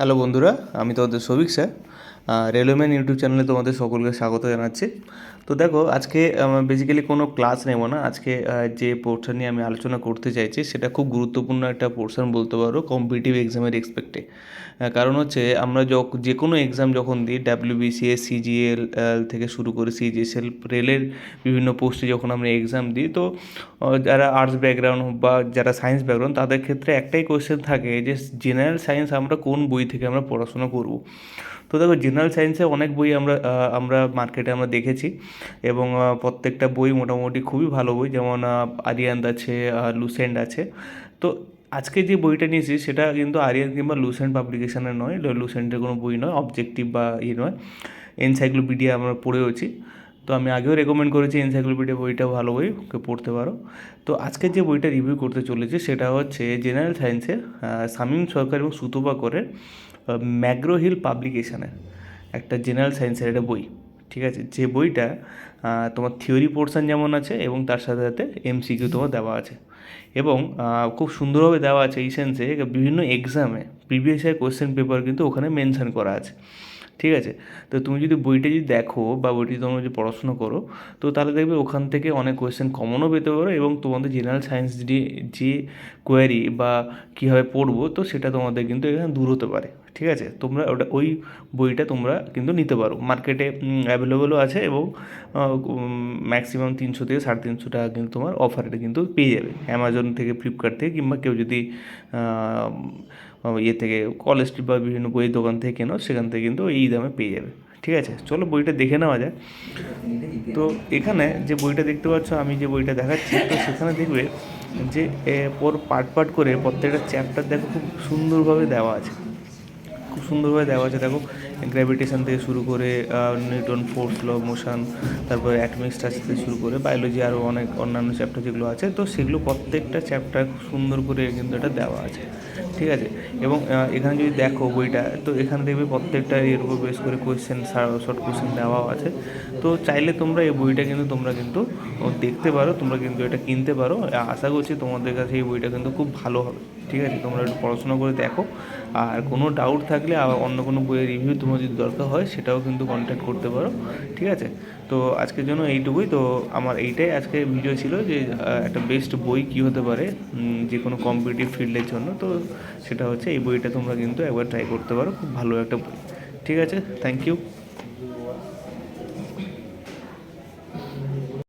Hello বন্ধুরা, আমি তোমাদের সৌভিক স্যার। রেলওয়েম্যান ইউটিউব চ্যানেলে তোমাদের সকলকে স্বাগত জানাচ্ছি। তো দেখো, আজকে বেসিক্যালি কোনো ক্লাস নেব না। আজকে যে পোর্শন নিয়ে আমি আলোচনা করতে চাইছি সেটা খুব গুরুত্বপূর্ণ একটা পোর্শন বলতে পারো কম্পিটিটিভ এক্সামের এক্সপেক্টে। কারণ হচ্ছে আমরা যে কোনো এক্সাম যখন দিই, ডাব্লিউবিসিএস, সিজিএল থেকে শুরু করে সিজিএসএল, রেলের বিভিন্ন পোস্টে যখন আমরা এক্সাম দিই, তো যারা আর্টস ব্যাকগ্রাউন্ড বা যারা সায়েন্স ব্যাকগ্রাউন্ড তাদের ক্ষেত্রে একটাই কোয়েশ্চেন থাকে যে জেনারেল সায়েন্স আমরা কোন বই থেকে আমরা পড়াশোনা করব। তো দেখো, জেনারেল সায়েন্সে অনেক বই আমরা মার্কেটে আমরা দেখেছি, এবং প্রত্যেকটা বই মোটামুটি খুবই ভালো বই, যেমন আরিয়ান্দ আছে, লুসেন্ট আছে। তো আজকে যে বইটা নিয়েছি সেটা কিন্তু আরিয়ান কিংবা লুসেন্ট পাবলিকেশনের নয়, লুসেন্টের কোনো বই নয়, অবজেক্টিভ বা নয়, এনসাইক্লোপিডিয়া আমরা পড়েওছি। তো আমি আগেও রেকমেন্ড করেছি এনসাইক্লোপিডিয়া বইটা ভালো বই, ওকে পড়তে পারো। তো আজকে যে বইটা রিভিউ করতে চলেছে সেটা হচ্ছে জেনারেল সায়েন্সের শামীম সরকার এবং সুতপা করের ম্যাগ্রো হিল পাবলিকেশনের একটা জেনারেল সায়েন্সের একটা বই। ঠিক আছে, যে বইটা তোমার থিওরি পোর্শন যেমন আছে এবং তার সাথে সাথে এমসিকিউ তোমার দেওয়া আছে, এবং খুব সুন্দরভাবে দেওয়া আছে এই সেন্সে বিভিন্ন এক্সামে প্রিভিয়াস ইয়ার কোয়েশ্চেন পেপার কিন্তু ওখানে মেনশন করা আছে। ঠিক আছে, তো তুমি যদি বইটা যদি দেখো বা বইটি তোমরা যদি পড়াশোনা করো, তো তাহলে দেখবে ওখান থেকে অনেক কোয়েশ্চেন কমনও পেতে পারো, এবং তোমাদের জেনারেল সায়েন্স যে কোয়ারি বা কীভাবে পড়বো, তো সেটা তোমাদের কিন্তু এখানে দূর হতে পারে। ঠিক আছে, তোমরা ওই বইটা তোমরা কিন্তু নিতে পারো, মার্কেটে অ্যাভেলেবলও আছে, এবং ম্যাক্সিমাম 300 থেকে 350 টাকা কিন্তু তোমার অফারে কিন্তু পেয়ে যাবে অ্যামাজন থেকে, ফ্লিপকার্ট থেকে, কিংবা কেউ যদি থেকে কলেজ স্ট্রিট বা বিভিন্ন বইয়ের দোকান থেকে কেনো, সেখান থেকে কিন্তু এই দামে পেয়ে যাবে। ঠিক আছে, চলো বইটা দেখে নেওয়া যায়। তো এখানে যে বইটা দেখতে পাচ্ছ, আমি যে বইটা দেখাচ্ছি, তো সেখানে দেখবে যে পার্ট পার্ট করে প্রত্যেকটা চ্যাপ্টার দেখো খুব সুন্দরভাবে দেওয়া আছে, খুব সুন্দরভাবে দেওয়া আছে। দেখো, গ্র্যাভিটেশন থেকে শুরু করে নিউটন ফোর্স, ল মোশন, তারপরে অ্যাটমিক স্ট্রাকচার থেকে শুরু করে বায়োলজি, আরও অনেক অন্যান্য চ্যাপ্টার যেগুলো আছে, তো সেগুলো প্রত্যেকটা চ্যাপ্টার খুব সুন্দর করে কিন্তু এটা দেওয়া আছে। ঠিক আছে, এবং এখানে যদি দেখো বইটা, তো এখানে দেখবে প্রত্যেকটা এর উপর বেস করে কোয়েশ্চেন, শর্ট কোয়েশ্চেন দেওয়াও আছে। তো চাইলে তোমরা এই বইটা কিন্তু দেখতে পারো, তোমরা কিন্তু এটা কিনতে পারো। আশা করছি তোমাদের কাছে এই বইটা কিন্তু খুব ভালো হবে। ঠিক আছে, তোমরা একটু পড়াশোনা করে দেখো, আর কোনো ডাউট থাকলে অন্য কোনো বইয়ের রিভিউ তোমার যদি দরকার হয় সেটাও কিন্তু কন্ট্যাক্ট করতে পারো। ঠিক আছে, তো আজকের জন্য এইটুকুই। তো আমার এইটাই আজকে ভিডিও ছিল যে একটা বেস্ট বই কী হতে পারে যে কোনো কম্পিটিটিভ ফিল্ডের জন্য। তো সেটা হচ্ছে এই বইটা তোমরা কিন্তু একবার ট্রাই করতে পারো, খুব ভালো একটা বই। ঠিক আছে, থ্যাংক ইউ।